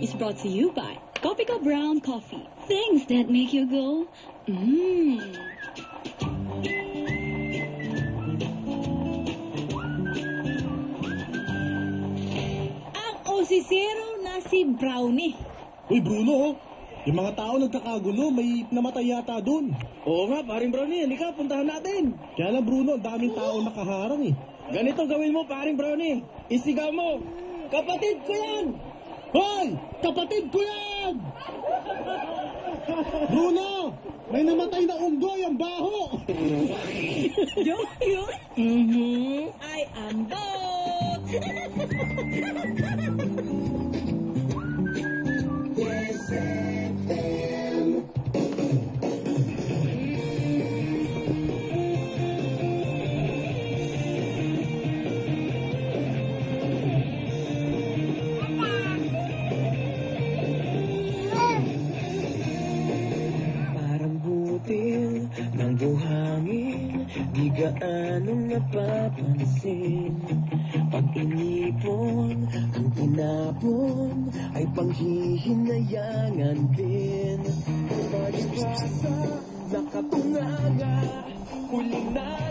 is brought to you by Kopiko Brown Coffee. Things that make you go, mmm. Ang osisero na si Brownie. Uy, Bruno, yung mga tao nagkakagulo, may namatay yata dun. Oo nga, paring Brownie, halika, puntahan natin. Kaya lang, Bruno, ang daming tao nakaharang eh. Ganito gawin mo, paring Brownie. Isigaw mo, kapatid ko yan! Hoy! Kapatid ko yan! Bruno! May namatay na unggoy ang baho! Yun? I am both! Yes, FM. Parang butil ng buhangin, di gaanong napapansin. Pag inipon, ang tinapon ay panghihinayangan din. Palibasa, nakatunganga, huli na